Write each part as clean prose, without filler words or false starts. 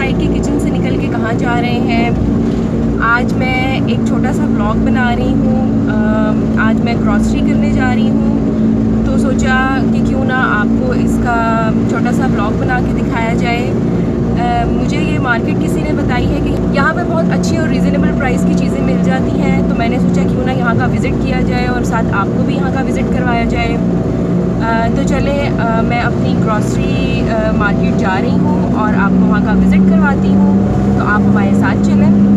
Night के kitchen से निकल के कहाँ जा रहे हैं। आज मैं एक छोटा सा व्लॉग बना रही हूँ। आज मैं ग्रॉसरी करने जा रही हूँ, तो सोचा कि क्यों ना आपको इसका छोटा सा व्लॉग बना के दिखाया जाए। मुझे ये मार्केट किसी ने बताई है कि यहाँ पे बहुत अच्छी और रीज़नेबल प्राइस की चीज़ें मिल जाती हैं, तो मैंने सोचा क्यों ना यहाँ का विज़िट किया जाए और साथ आपको भी यहाँ का विज़िट करवाया जाए। तो चले मैं अपनी ग्रॉसरी मार्केट जा रही हूँ और आपको वहाँ का विज़िट करवाती हूँ, तो आप हमारे साथ चलें।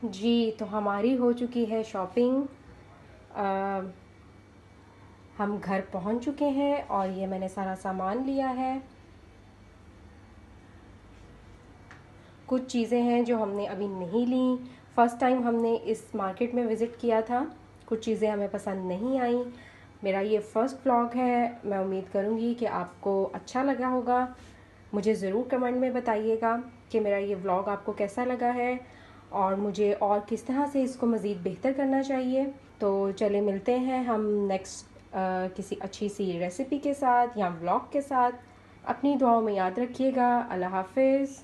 जी, तो हमारी हो चुकी है शॉपिंग। हम घर पहुंच चुके हैं और ये मैंने सारा सामान लिया है। कुछ चीज़ें हैं जो हमने अभी नहीं ली। फ़र्स्ट टाइम हमने इस मार्केट में विज़िट किया था। कुछ चीज़ें हमें पसंद नहीं आई। मेरा ये फ़र्स्ट व्लॉग है। मैं उम्मीद करूँगी कि आपको अच्छा लगा होगा। मुझे ज़रूर कमेंट में बताइएगा कि मेरा ये व्लॉग आपको कैसा लगा है और मुझे और किस तरह से इसको मज़ीद बेहतर करना चाहिए। तो चले मिलते हैं हम नेक्स्ट किसी अच्छी सी रेसिपी के साथ या व्लॉग के साथ। अपनी दुआओं में याद रखिएगा। अल्लाह हाफ़िज़।